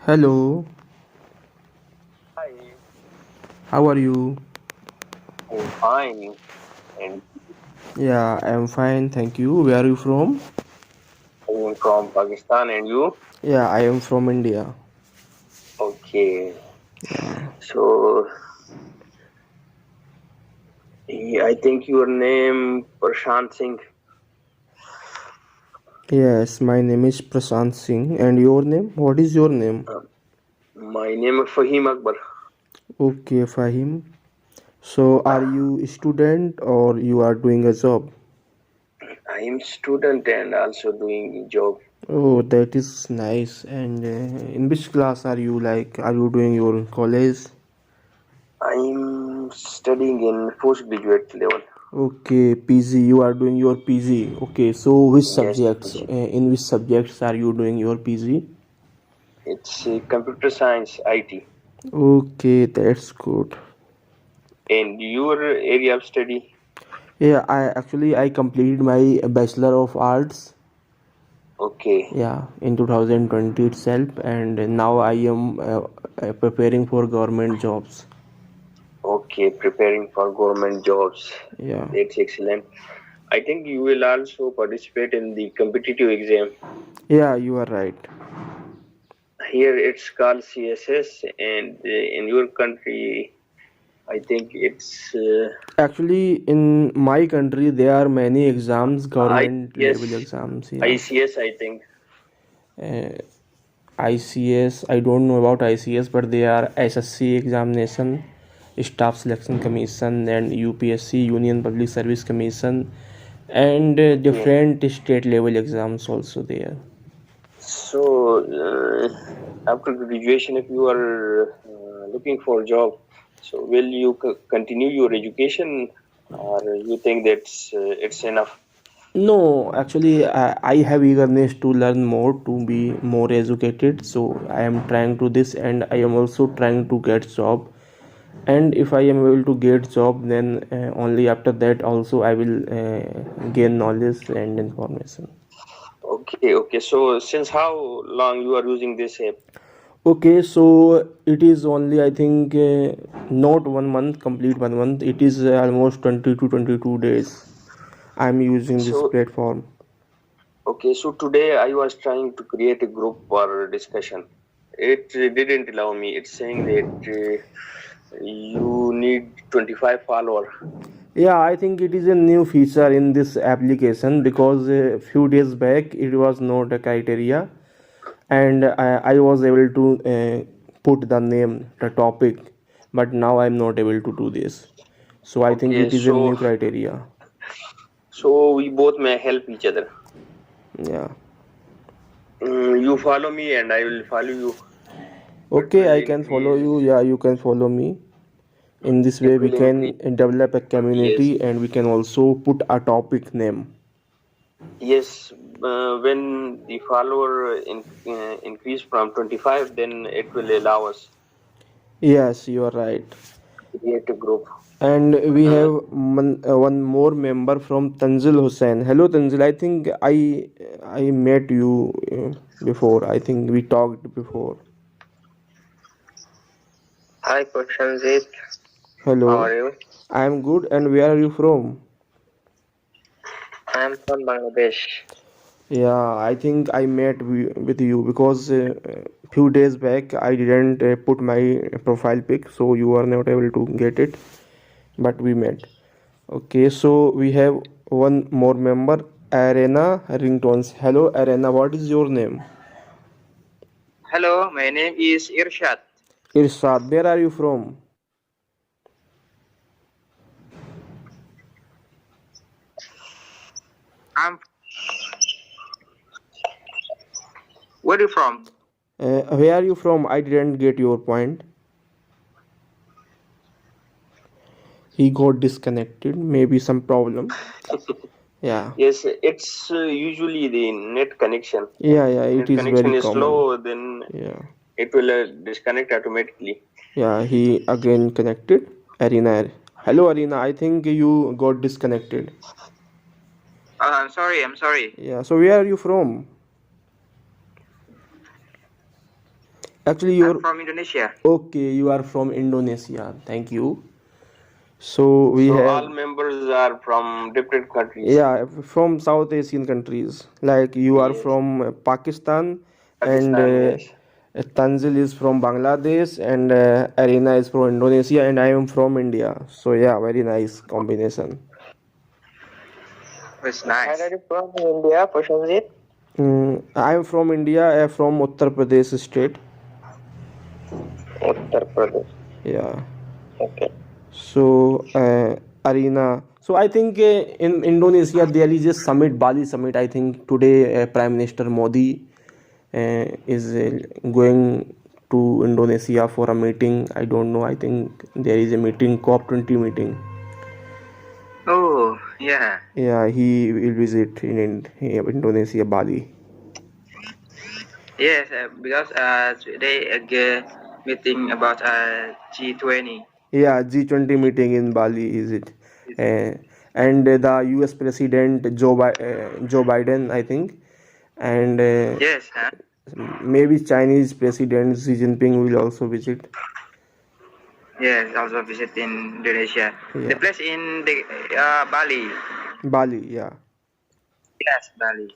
Hello, Hi, how are you? I'm fine. And Yeah, I'm fine, thank you. Where are you from? I'm from Pakistan, and you? Yeah, I am from India. Okay. Yeah. So, I think your name Prashant Singh. Yes, my name is Prasant Singh. And your name? What is your name? Uh, my name is Fahim Akbar. Okay, Fahim. So, are you a student or you are doing a job? I am student and also doing job. Oh, that is nice. And in which class are you like? Are you doing your college? I'm studying in postgraduate level. Okay, PG. You are doing your PG. Okay, so which Yes, subjects? In which subjects are you doing your PG? it's computer science IT. Okay, that's good. And your area of study? Yeah, I completed my Bachelor of Arts. Okay, Yeah, in 2020 itself, and now I am preparing for government jobs. okay, preparing for government jobs. Yeah, That's excellent. I think you will also participate in the competitive exam. yeah, you are right. Here it's called CSS, and in your country, I think it's Actually, in my country, there are many exams, government level ICS. exams. Yeah, ICS, I think. uh, ICS. I don't know about ICS, but they are SSC examination, Staff Selection Commission, and UPSC Union Public Service Commission, and Okay. different state level exams also there. So, after graduation, if you are looking for a job, so will you continue your education, or you think that's it's enough? No, actually, I have eagerness to learn more, to be more educated. So I am trying to this, and I am also trying to get job. And if I am able to get job, then only after that also I will gain knowledge and information. Okay, okay. So, since how long you are using this app? Okay, so it is only I think not 1 month, complete 1 month. It is almost 20 to 22 days. I am using this So, platform. okay, so today I was trying to create a group for discussion. It didn't allow me. It's saying that you need 25 follower. Yeah, I think it is a new feature in this application because a few days back it was not a criteria, and I was able to put the name, the topic, but now I'm not able to do this. So I think Okay, it is a so new criteria. we both may help each other. Yeah. You follow me and I will follow you. It Okay, will I can follow increase. you. Yeah, you can follow me. In this way, It we will increase. can develop a Yes, community and we can also put a topic name. yes. When the follower increase from 25, then it will allow us Yes, you are right. to create a group. And we Uh, have one more member from Tanzil Hussain. Hello, Tanzil. I think I met you before. I think we talked before. Hi, Prashanjit. How Hello. are you? I am good. And where are you from? I am from Bangladesh. Yeah, I think I met with you because few days back I didn't put my profile pic, so you are not able to get it. But we met. Okay, so we have one more member, Arena Ringtones. Hello, Arena. What is your name? Hello, my name is Irshad. Irshad. Where are you from? I'm. Where are you from? Where are you from? I didn't get your point. He got disconnected. Maybe some problem. Yeah. Yes, it's usually the net connection. Yeah, yeah. It Net is very connection is common. slow, then Yeah. it will disconnect automatically. Yeah, he again connected. Arena. Hello, Arena. I think you got disconnected. I'm sorry. I'm sorry. Yeah. So where are you from? Actually, I'm you're from Indonesia. okay. You are from Indonesia. Thank you. So we So have all members are from different countries. yeah from South Asian countries. Like you are Yes, from Pakistan, and Pakistan. Yes. Tanzil is from Bangladesh, and Arena is from Indonesia, and I am from India. So yeah, very nice combination. It's nice. Where are you from in India, Prashanjit? I am from India, from Uttar Pradesh state. Uttar Pradesh. Yeah. Okay. So Arena. So I think in Indonesia there is a summit, Bali summit. I think today Prime Minister Modi is going to Indonesia for a meeting. I don't know. I think there is a meeting, COP20 meeting. Oh, yeah. Yeah, he will visit Indonesia, Bali. Yes, because they meeting about G20. Yeah, G20 meeting in Bali is it? Uh, and the US President Joe Biden, I think, and Yes, maybe Chinese President Xi Jinping will also visit. yes, also visit in Indonesia. The Yeah, place in the Bali. Bali. Yeah. Yes, Bali.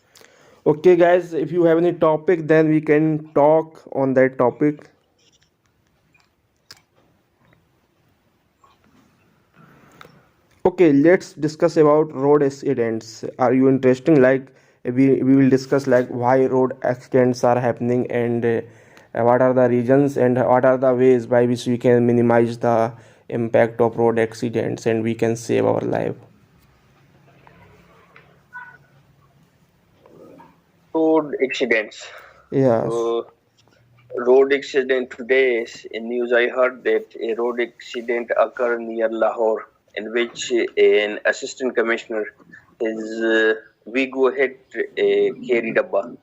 Okay, guys, if you have any topic, then we can talk on that topic. Okay, let's discuss about road accidents. Are you interesting? Like we will discuss like why road accidents are happening, and what are the reasons, and what are the ways by which we can minimize the impact of road accidents, and we can save our life. Road accidents. Yes. So, road accident today in news. I heard that a road accident occurred near Lahore, in which an assistant commissioner is we go ahead carry dabba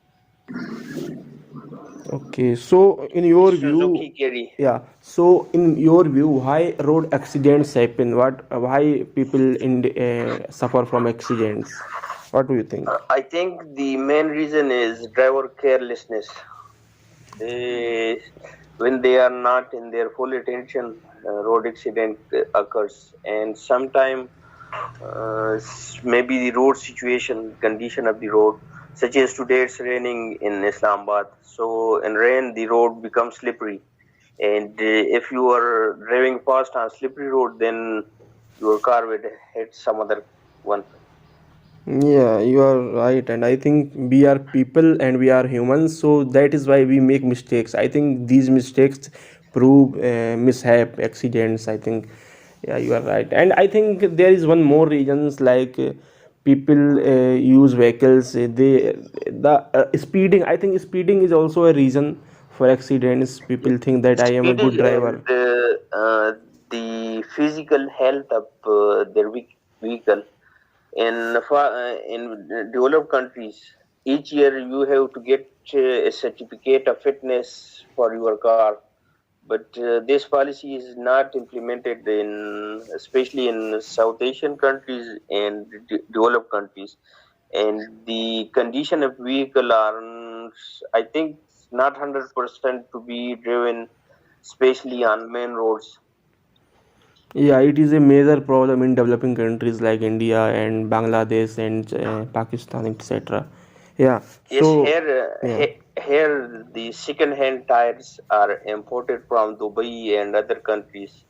Okay. So in your view, Suzuki carry. yeah. So in your view, why road accidents happen? Why people suffer from accidents? What do you think? I think the main reason is driver carelessness. They, when they are not in their full attention, road accident occurs, and sometime maybe the road situation, condition of the road, such as today it's raining in Islamabad. So in rain, the road becomes slippery, and if you are driving fast on slippery road, then your car will hit some other one. Yeah, you are right, and I think we are people and we are humans, so that is why we make mistakes. I think these mistakes prove mishap, accidents. I think, yeah, you are right, and I think there is one more reasons like people use vehicles. They the speeding. I think speeding is also a reason for accidents. People think that I am a good Speeding and driver. the physical health of their vehicle. In developed countries, each year you have to get a certificate of fitness for your car, but this policy is not implemented in, especially in South Asian countries and developed countries. And the condition of vehicle are, I think, not 100% to be driven, especially on main roads. Yeah, it is a major problem in developing countries like India and Bangladesh and Pakistan, etc. Yeah, Yes, so yeah, here the second-hand tires are imported from Dubai and other countries.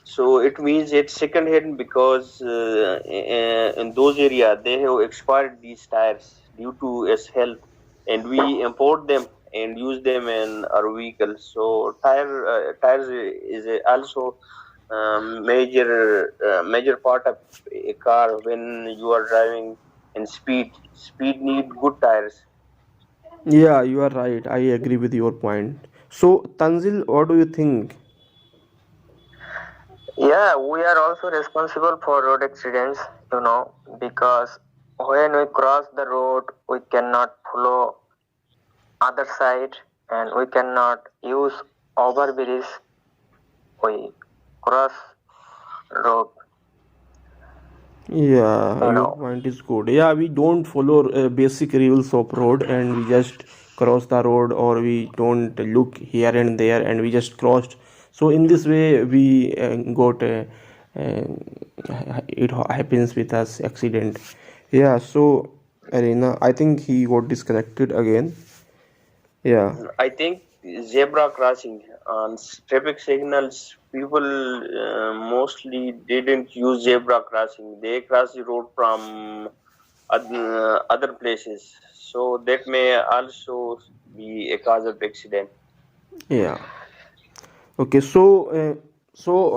So it means it's second-hand because in those areas they have expired these tires due to its health, and we import them and use them in our vehicles. So tires is also major part of a car when you are driving in speed. Speed need good tires. yeah, you are right. I agree with your point. So, Tanzil, what do you think? Yeah, we are also responsible for road accidents, because when we cross the road, we cannot follow other side and we cannot use overbridge. We cross road, Yeah, you your know. point is good. Yeah, we don't follow basic rules of road, and we just cross the road, or we don't look here and there and we just crossed. So in this way we got it happens with us accident. Yeah, so Arena, I think he got disconnected again. Yeah. I think zebra crossing on traffic signals, people mostly didn't use zebra crossing. They cross the road from other places. So that may also be a cause of accident. Yeah. Okay, so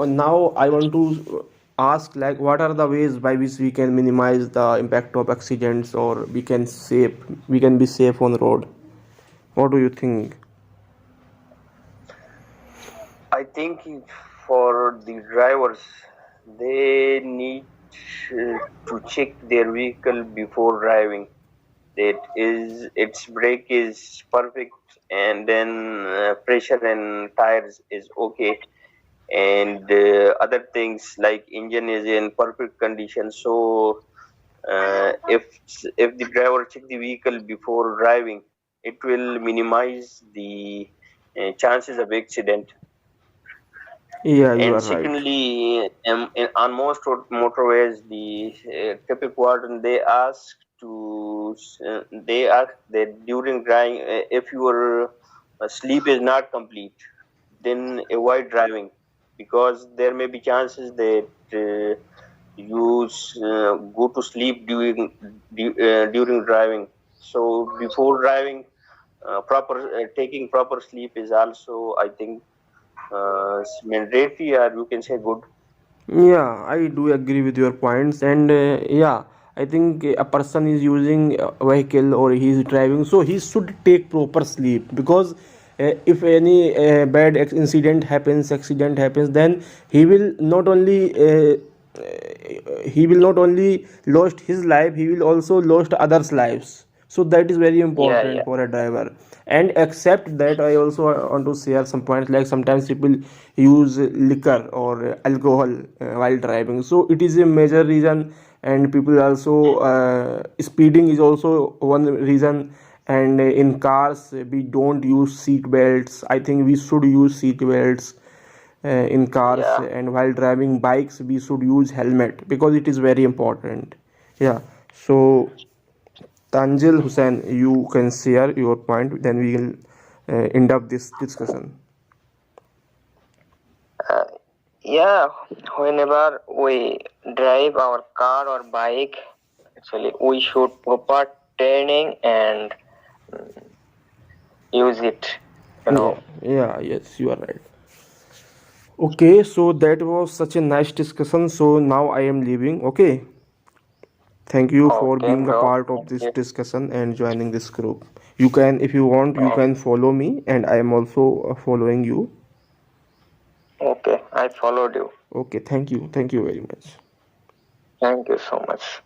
now I want to ask, like, what are the ways by which we can minimize the impact of accidents, or we can be safe on road? What do you think? I think for the drivers, they need to check their vehicle before driving. That is, its brake is perfect, and then pressure and tires is okay, and other things like engine is in perfect condition. So if the driver check the vehicle before driving, it will minimize the chances of accident. Yeah, you And are right. secondly, on most motorways, the traffic warden, they ask that during driving, if your sleep is not complete, then avoid driving, because there may be chances that go to sleep during driving. So before driving, proper taking proper sleep is also, I think, mandatory, or you can say good. Yeah, I do agree with your points, and yeah, I think a person is using a vehicle or he is driving, so he should take proper sleep, because if any accident happens, then he will not only lost his life, he will also lost others' lives. So that is very Yeah, important yeah, for a driver. And except that, I also want to share some points, like sometimes people use liquor or alcohol while driving, so it is a major reason. And people also speeding is also one reason. And in cars we don't use seat belts. I think we should use seat belts in cars. yeah. And while driving bikes we should use helmet, because it is very important. Yeah. So Tanjil Hussain, you can share your point, then we will end up this discussion. Uh, yeah, whenever we drive our car or bike, actually, we should proper training and use it, you Yeah, know. yeah, yes, you are right. Okay, so that was such a nice discussion. So now I am leaving. Okay, thank you for Okay, being a bro. part of Thank this you. discussion and joining this group. You can, if you want, you Oh, can follow me, and I am also following you. okay, I followed you. Okay, thank you very much. Thank you so much.